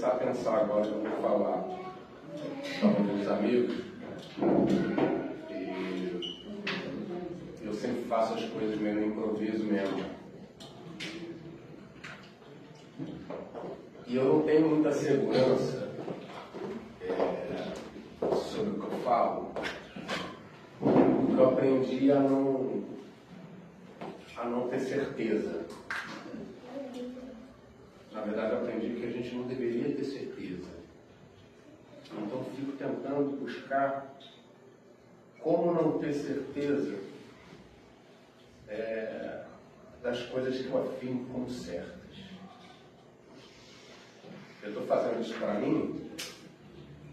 começar a pensar agora que eu vou falar para alguns amigos, e eu sempre faço as coisas meio no improviso mesmo. E eu não tenho muita segurança sobre o que eu falo, porque eu aprendi a não ter certeza. Na verdade, eu aprendi que a gente não deveria ter certeza. Então, eu fico tentando buscar como não ter certeza das coisas que eu afirmo como certas. Eu estou fazendo isso para mim,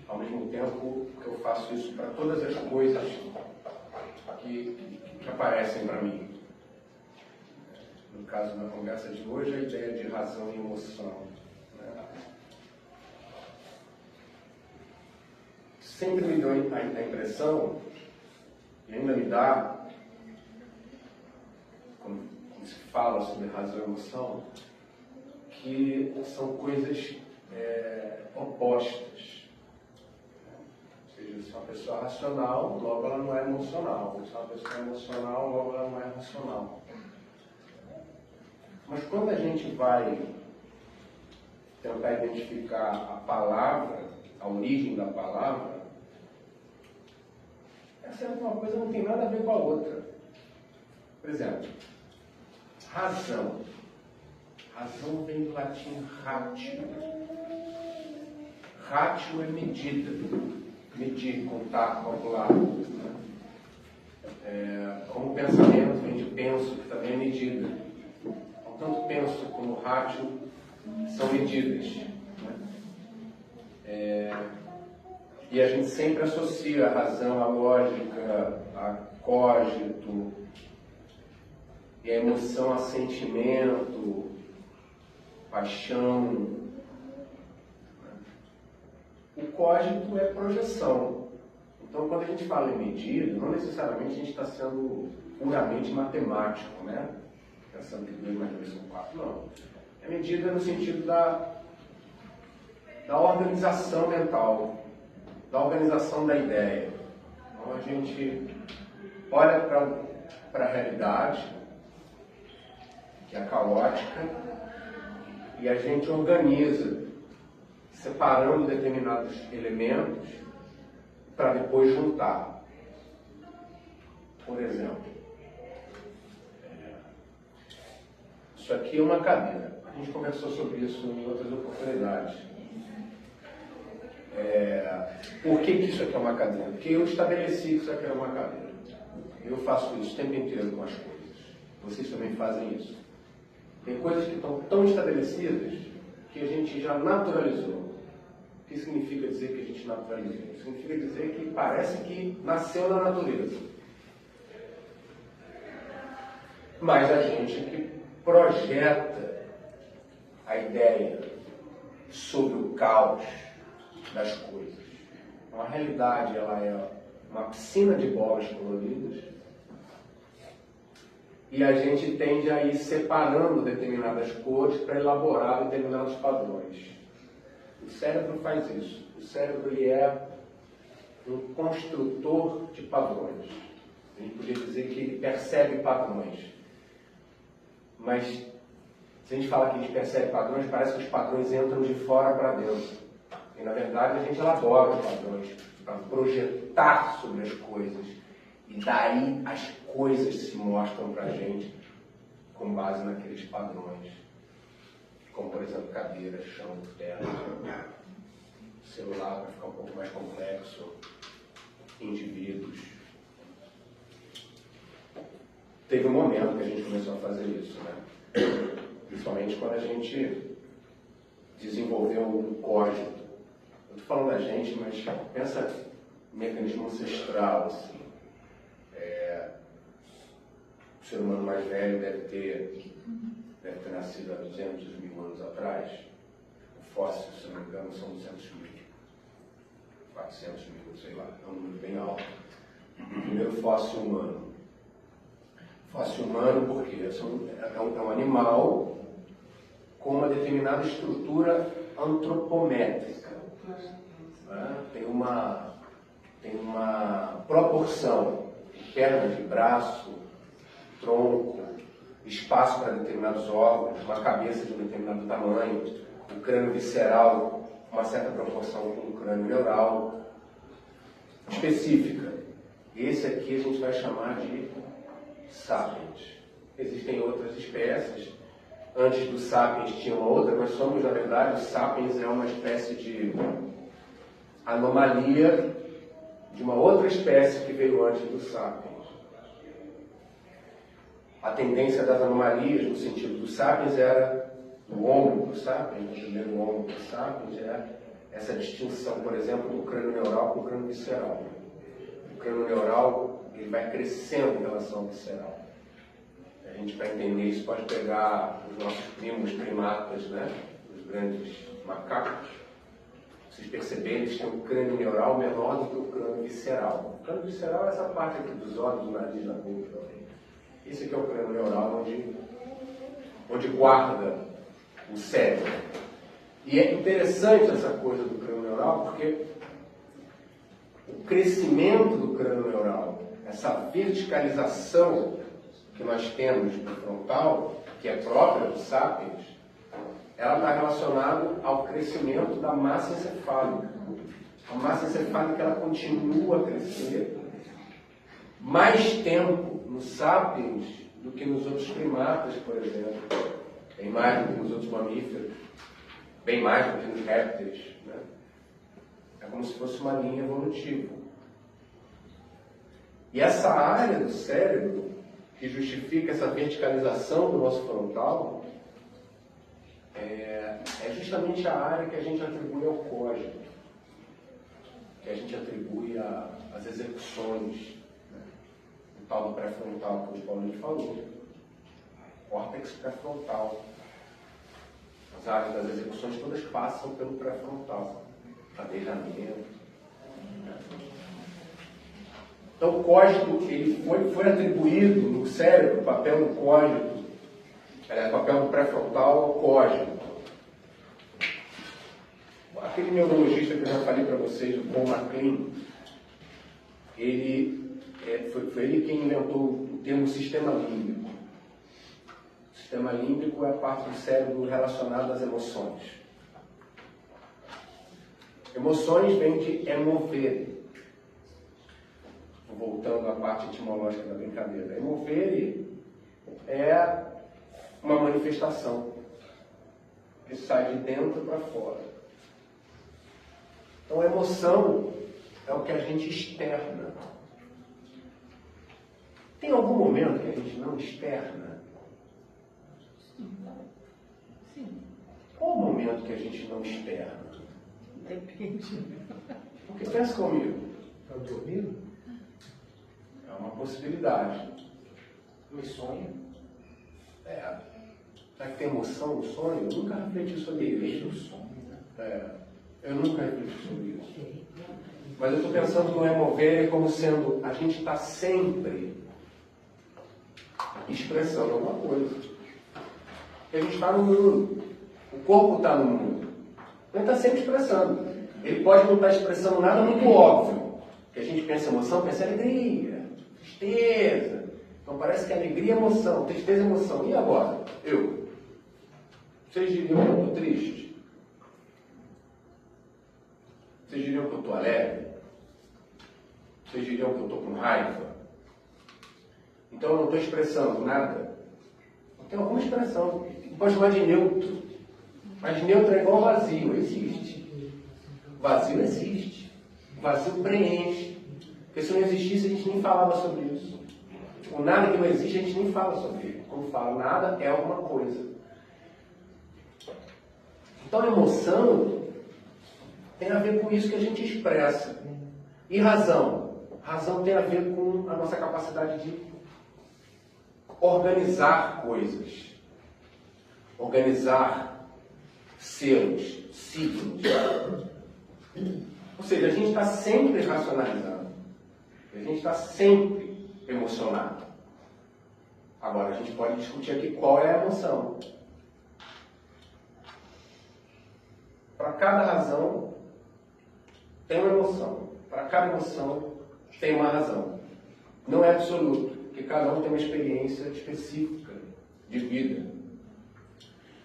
ao mesmo tempo que eu faço isso para todas as coisas que aparecem para mim. No caso, na conversa de hoje, a ideia de razão e emoção. Né? Sempre me deu a impressão, e ainda me dá, quando se fala sobre razão e emoção, que são coisas opostas. Ou seja, se uma pessoa é racional, logo ela não é emocional. Se uma pessoa é emocional, logo ela não é racional. Mas quando a gente vai tentar identificar a palavra, a origem da palavra, essa uma coisa não tem nada a ver com a outra. Por exemplo, razão. Razão vem do latim ratio. Ratio é medida. Medir, contar, calcular. Como pensamento vem de penso, que também é medida. Tanto penso como ratio são medidas. E a gente sempre associa a razão, a lógica, a cogito, e a emoção a sentimento, paixão. O cogito é projeção. Então, quando a gente fala em medida, não necessariamente a gente está sendo puramente matemático, né? Pensando que 2 mais 2 são 4, não. É medida no sentido da organização mental, da organização da ideia. Então a gente olha para a realidade, que é caótica, e a gente organiza, separando determinados elementos para depois juntar. Por exemplo, isso aqui é uma cadeira. A gente conversou sobre isso em outras oportunidades. Por que isso aqui é uma cadeira? Porque eu estabeleci que isso aqui é uma cadeira. Eu faço isso o tempo inteiro com as coisas. Vocês também fazem isso. Tem coisas que estão tão estabelecidas que a gente já naturalizou. O que significa dizer que a gente naturalizou? Significa dizer que parece que nasceu na natureza. Mas a gente que projeta a ideia sobre o caos das coisas. Então, a realidade ela é uma piscina de bolas coloridas e a gente tende a ir separando determinadas cores para elaborar determinados padrões. O cérebro faz isso. O cérebro ele é um construtor de padrões. A gente podia dizer que ele percebe padrões. Mas se a gente fala que a gente percebe padrões, parece que os padrões entram de fora para dentro. E, na verdade, a gente elabora os padrões para projetar sobre as coisas. E daí as coisas se mostram para a gente com base naqueles padrões. Como, por exemplo, cadeira, chão, terra, celular, para ficar um pouco mais complexo, indivíduos. Teve um momento que a gente começou a fazer isso, né? Principalmente quando a gente desenvolveu um código. Eu estou falando da gente, mas pensa no mecanismo ancestral, assim. O ser humano mais velho deve ter nascido há 200 mil anos atrás. O fóssil, se não me engano, são 200 mil. 400 mil, sei lá. É um número bem alto. O primeiro fóssil humano. Fóssil humano porque é um animal com uma determinada estrutura antropométrica. Tem uma proporção de perna, de braço, tronco, espaço para determinados órgãos, uma cabeça de um determinado tamanho, o crânio visceral, uma certa proporção com o crânio neural, específica. Esse aqui a gente vai chamar de sapiens. Existem outras espécies. Antes do sapiens tinha uma outra, nós somos, na verdade, o sapiens é uma espécie de anomalia de uma outra espécie que veio antes do sapiens. A tendência das anomalias, no sentido do sapiens, era o homo do sapiens, o primeiro homo do sapiens, essa distinção, por exemplo, do crânio neural com o crânio visceral. O crânio neural ele vai crescendo em relação ao visceral. A gente, para entender isso, pode pegar os nossos primos primatas, né? Os grandes macacos. Vocês perceberem, eles têm um crânio neural menor do que o crânio visceral. O crânio visceral é essa parte aqui dos olhos, do nariz, da boca. Esse aqui é o crânio neural onde guarda o cérebro. E é interessante essa coisa do crânio neural porque o crescimento do crânio neural, essa verticalização que nós temos no frontal, que é própria do sapiens, ela está relacionada ao crescimento da massa encefálica. A massa encefálica ela continua a crescer mais tempo no sapiens do que nos outros primatas, por exemplo. Bem mais do que nos outros mamíferos, bem mais do que nos répteis. Né? É como se fosse uma linha evolutiva. E essa área do cérebro, que justifica essa verticalização do nosso frontal, é justamente a área que a gente atribui ao código, que a gente atribui às execuções, né? O tal do pré-frontal que o Paulinho falou, córtex pré-frontal. As áreas das execuções todas passam pelo pré-frontal, cadeiramento. Então o código ele foi atribuído no cérebro, o papel do código, o papel do pré-frontal ao código. Aquele neurologista que eu já falei para vocês, o Paul MacLean, foi ele quem inventou o termo sistema límbico. O sistema límbico é a parte do cérebro relacionada às emoções. Emoções vêm de emovere. Voltando à parte etimológica da brincadeira. Emovere é uma manifestação que sai de dentro para fora. Então, a emoção é o que a gente externa. Tem algum momento que a gente não externa? Sim. Qual o momento que a gente não externa? Depende. Porque pensa comigo. Está dormindo? É uma possibilidade. No sonho? Será que tem emoção no sonho? Eu nunca refleti sobre isso. Do sonho, né? Eu nunca refleti sobre isso. Mas eu estou pensando no emovere como sendo a gente está sempre expressando alguma coisa. Porque a gente está no mundo. O corpo está no mundo. Ele está sempre expressando. Ele pode não estar expressando nada muito óbvio. Que a gente pensa em emoção, pensa em alegria, tristeza. Então parece que alegria é emoção, tristeza é emoção. E agora? Vocês diriam que eu estou triste? Vocês diriam que eu estou alegre? Vocês diriam que eu estou com raiva? Então eu não estou expressando nada? Eu tenho alguma expressão. Pode chamar de neutro. Mas neutro é igual vazio, existe. Vazio existe. Vazio preenche. Porque se não existisse, a gente nem falava sobre isso. O nada que não existe, a gente nem fala sobre ele. Como fala, nada é alguma coisa. Então a emoção tem a ver com isso que a gente expressa. E razão? Razão tem a ver com a nossa capacidade de organizar coisas. Organizar selos, signos. Ou seja, a gente está sempre racionalizando. A gente está sempre emocionado. Agora, a gente pode discutir aqui qual é a emoção. Para cada razão tem uma emoção. Para cada emoção tem uma razão. Não é absoluto, porque cada um tem uma experiência específica de vida.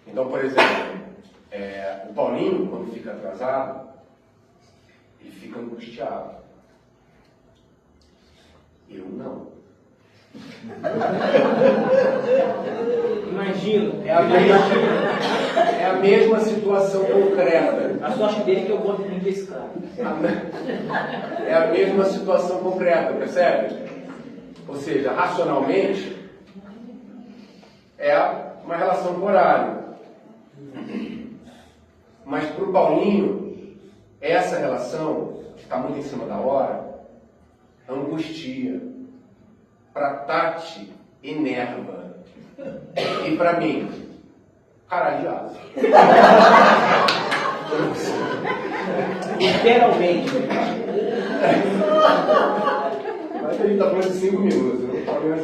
Então, por exemplo, o Paulinho, quando fica atrasado, ele fica angustiado. Eu não. Imagino. É a mesma situação concreta. A sorte dele é que eu gosto muito desse cara. É a mesma situação concreta, percebe? Ou seja, racionalmente, é uma relação com horário. Mas para o Paulinho, essa relação, que está muito em cima da hora, angustia. Para Tati, enerva. E para mim, caralho de asa. Literalmente. Mas ele está falando de 5 minutos, não pode me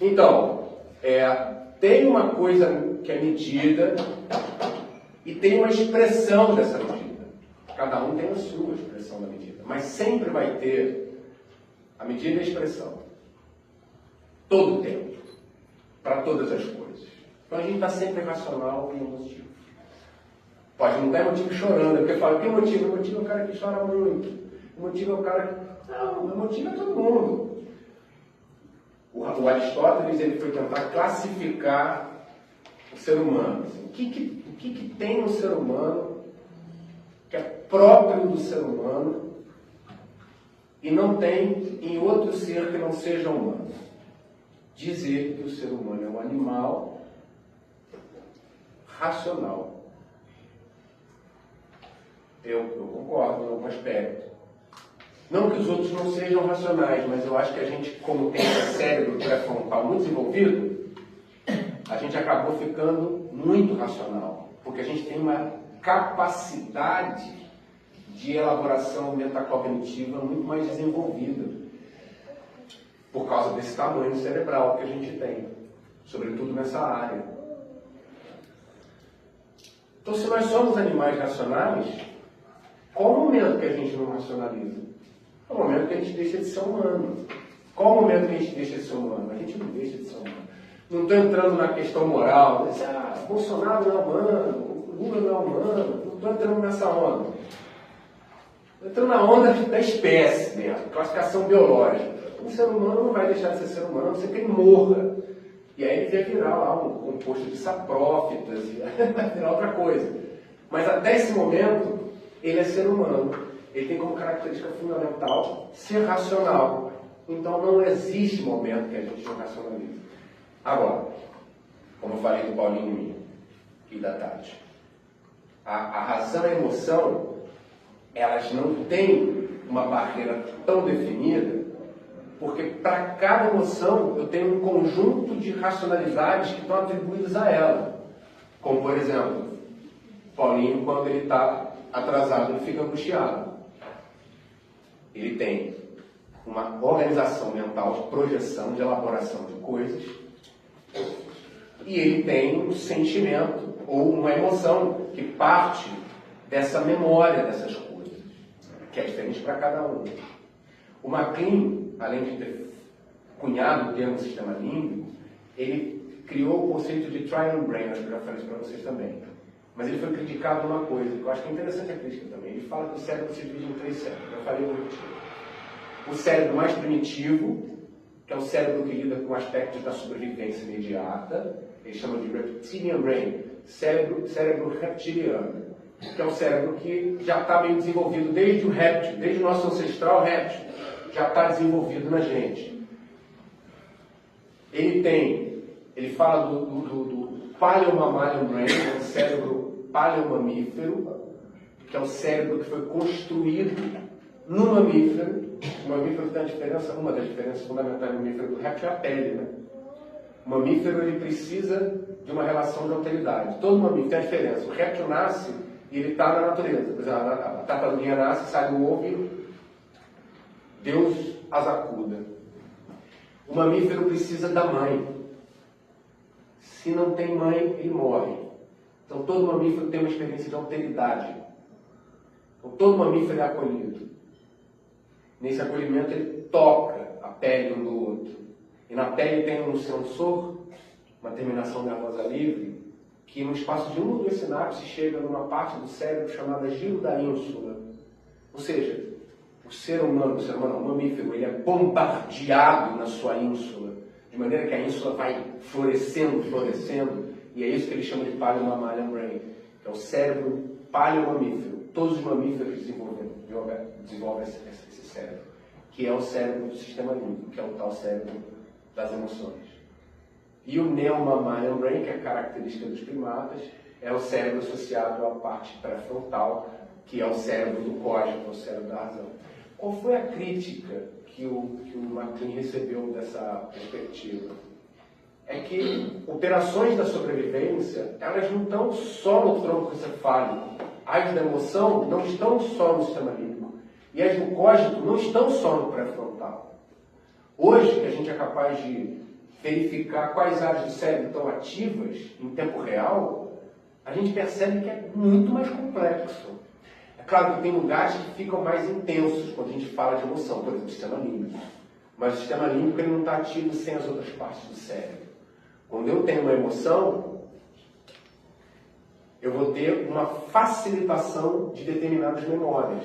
Então, tem uma coisa que é medida e tem uma expressão dessa medida. Cada um tem a sua expressão da medida, mas sempre vai ter a medida e a expressão. Todo o tempo. Para todas as coisas. Então a gente está sempre racional e emotivo. Pode não ter motivo chorando, porque fala, que motivo? O motivo é o cara que chora muito. O motivo é o cara que... Não, o motivo é todo mundo. O Aristóteles ele foi tentar classificar o ser humano. Assim, o que tem no ser humano que é próprio do ser humano e não tem em outro ser que não seja humano. Dizer que o ser humano é um animal racional. Eu concordo em algum aspecto. Não que os outros não sejam racionais, mas eu acho que a gente, como tem esse cérebro pré-frontal muito desenvolvido, a gente acabou ficando muito racional. Porque a gente tem uma capacidade de elaboração metacognitiva muito mais desenvolvida. Por causa desse tamanho cerebral que a gente tem. Sobretudo nessa área. Então, se nós somos animais racionais, qual o momento que a gente não racionaliza? É o momento que a gente deixa de ser humano. Qual o momento que a gente deixa de ser humano? A gente não deixa de ser humano. Não estou entrando na questão moral. Bolsonaro não é humano, Lula não é humano. Não estou entrando nessa onda. Estou entrando na onda da espécie mesmo, classificação biológica. Um ser humano não vai deixar de ser ser humano, a não ser que ele morra. E aí ele vai virar lá um composto de saprófitas, e vai virar outra coisa. Mas até esse momento, ele é ser humano. Ele tem como característica fundamental ser racional. Então não existe momento que a gente não racionaliza. Agora, como eu falei do Paulinho e mim, e da Tati, a razão e a emoção, elas não têm uma barreira tão definida, porque para cada emoção eu tenho um conjunto de racionalidades que estão atribuídas a ela. Como, por exemplo, Paulinho, quando ele está atrasado, ele fica angustiado. Ele tem uma organização mental de projeção, de elaboração de coisas, e ele tem um sentimento ou uma emoção que parte dessa memória dessas coisas, que é diferente para cada um. O MacLean, além de ter cunhado o termo sistema límbico, ele criou o conceito de triune brain, acho que eu já falei isso para vocês também. Mas ele foi criticado numa coisa, que eu acho que é interessante a crítica também. Ele fala que o cérebro se divide em 3 cérebros. Eu falei muito. O cérebro mais primitivo, que é o cérebro que lida com aspectos da sobrevivência imediata, ele chama de reptilian brain, cérebro reptiliano, que é um cérebro que já está meio desenvolvido desde o réptil, desde o nosso ancestral réptil, já está desenvolvido na gente. Ele fala do paleomammalian brain, que é o cérebro paleomamífero, que é o cérebro que foi construído no mamífero. O mamífero tem a diferença, uma das diferenças fundamentais do mamífero do réptil é a pele, né? O mamífero ele precisa de uma relação de alteridade. Todo mamífero tem a diferença. O réptil nasce e ele está na natureza. Por exemplo, a tartaruguinha nasce, sai do ovo e Deus as acuda. O mamífero precisa da mãe. Se não tem mãe, ele morre. Então todo mamífero tem uma experiência de alteridade. Então todo mamífero é acolhido. Nesse acolhimento ele toca a pele um do outro. E na pele tem um sensor, uma terminação nervosa livre, que no espaço de 1 ou 2 sinapses chega numa parte do cérebro chamada giro da ínsula. Ou seja, o mamífero, ele é bombardeado na sua ínsula, de maneira que a ínsula vai florescendo, e é isso que ele chama de paleo-mammalian brain, que é o cérebro paleomamífero. Todos os mamíferos desenvolvem esse cérebro, que é o cérebro do sistema límbico, que é o tal cérebro das emoções. E o neo-mammalian brain, que é a característica dos primatas, é o cérebro associado à parte pré-frontal, que é o cérebro do código, o cérebro da razão. Qual foi a crítica que o McLean recebeu dessa perspectiva? É que operações da sobrevivência, elas não estão só no tronco encefálico. As da emoção não estão só no sistema límbico. E as do código não estão só no pré-frontal. Hoje, que a gente é capaz de verificar quais áreas do cérebro estão ativas em tempo real, a gente percebe que é muito mais complexo. É claro que tem lugares que ficam mais intensos quando a gente fala de emoção, por exemplo, o sistema límbico. Mas o sistema límbico ele não está ativo sem as outras partes do cérebro. Quando eu tenho uma emoção, eu vou ter uma facilitação de determinadas memórias.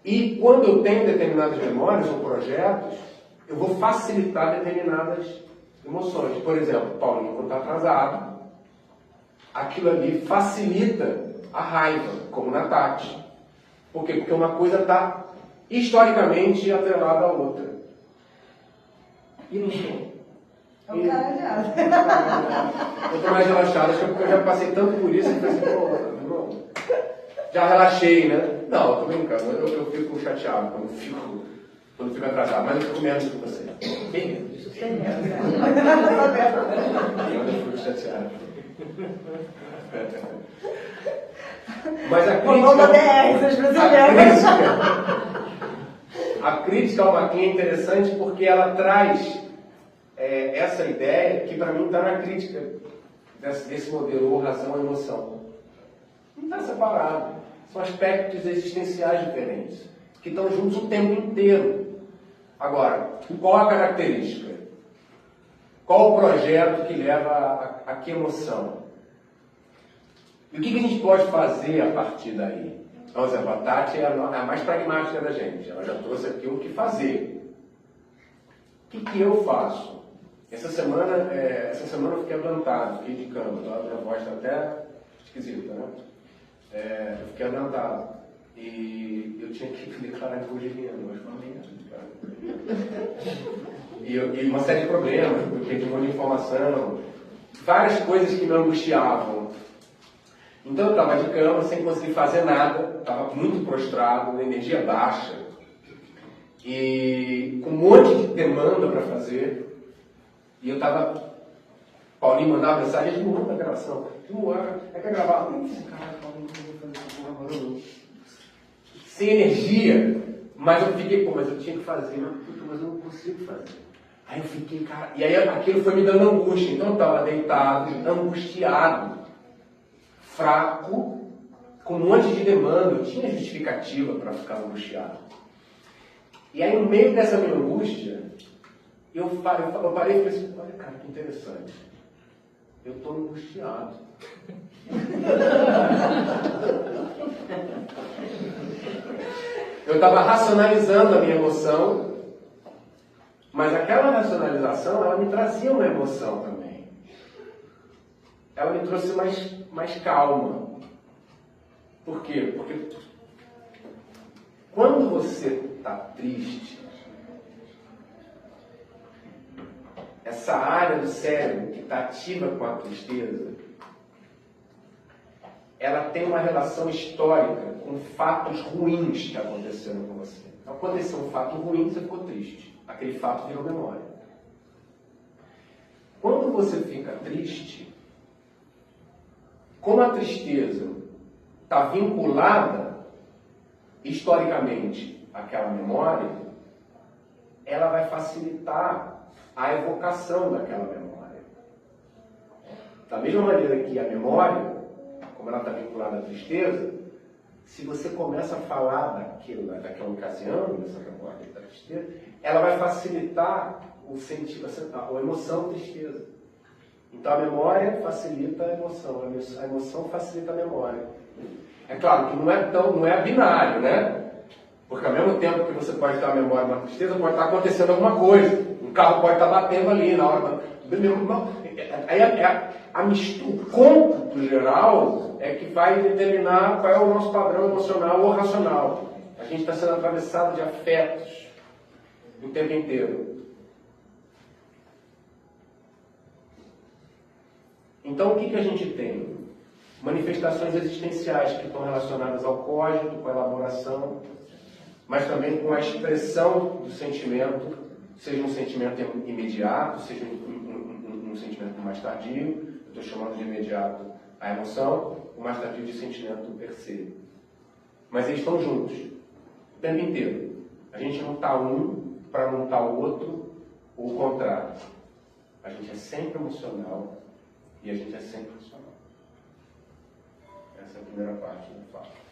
E quando eu tenho determinadas memórias ou projetos, eu vou facilitar determinadas emoções. Por exemplo, Paulinho, quando está atrasado, aquilo ali facilita a raiva, como na Tati. Por quê? Porque uma coisa está historicamente atrelada à outra. E no som? É um cara já. Eu estou mais relaxado, acho que porque eu já passei tanto por isso que eu pensei, pô, irmão, já relaxei, né? Não, eu tô brincando, eu fico chateado quando fico atrasado, mas eu fico menos que você. Bem menos. Tem medo, né? Eu fico chateado. Mas a crítica ao McLean é interessante porque ela traz essa ideia que para mim está na crítica desse modelo, ou razão ou emoção. Não está separado. São aspectos existenciais diferentes, que estão juntos o tempo inteiro. Agora, qual a característica? Qual o projeto que leva a que emoção? E o que a gente pode fazer a partir daí? Por exemplo, a Tati é a mais pragmática da gente. Ela já trouxe aqui o que fazer. O que eu faço? Essa semana eu fiquei adoentado, fiquei de cama. A minha voz está até esquisita, né? Eu fiquei adoentado. E eu tinha que declarar imposto de renda. Mas foi uma merda. E uma série de problemas, eu perdi um monte de informação. Várias coisas que me angustiavam. Então eu estava de cama, sem conseguir fazer nada. Estava muito prostrado, energia baixa. E com um monte de demanda para fazer. E eu estava... Paulinho mandava mensagem, ele manda a gravação. É que é gravar. Caralho, Paulinho, não vou fazer essa porra agora não. Sem energia. Mas eu fiquei, mas eu tinha que fazer. Mas eu não consigo fazer. Aí eu fiquei, cara... E aí aquilo foi me dando angústia. Então eu estava deitado, angustiado, fraco, com um monte de demanda. Eu tinha justificativa para ficar angustiado. E aí, no meio dessa minha angústia, eu parei e falei assim, olha, cara, que interessante. Eu estou angustiado. Eu estava racionalizando a minha emoção, mas aquela racionalização, ela me trazia uma emoção também. Ela me trouxe mais calma. Por quê? Porque quando você está triste, essa área do cérebro que está ativa com a tristeza, ela tem uma relação histórica com fatos ruins que aconteceram com você. Então, aconteceu um fato ruim, você ficou triste. Aquele fato virou memória. Quando você fica triste, como a tristeza está vinculada historicamente àquela memória, ela vai facilitar a evocação daquela memória. Da mesma maneira que a memória, como ela está vinculada à tristeza, se você começa a falar daquela ocasião, dessa memória da tristeza, ela vai facilitar a emoção tristeza. Então a memória facilita a emoção facilita a memória. É claro que não é binário, né? Porque ao mesmo tempo que você pode ter uma memória de uma tristeza, pode estar acontecendo alguma coisa. Um carro pode estar batendo ali na hora. Aí a mistura, o cômputo geral é que vai determinar qual é o nosso padrão emocional ou racional. A gente está sendo atravessado de afetos o tempo inteiro. Então, o que a gente tem? Manifestações existenciais que estão relacionadas ao código, com a elaboração, mas também com a expressão do sentimento, seja um sentimento imediato, seja um sentimento mais tardio. Eu estou chamando de imediato a emoção, o mais tardio de sentimento per se. Mas eles estão juntos, o tempo inteiro. A gente não está um para não estar o outro, ou o contrário. A gente é sempre emocional e a gente é sempre racional. Essa é a primeira parte do fato.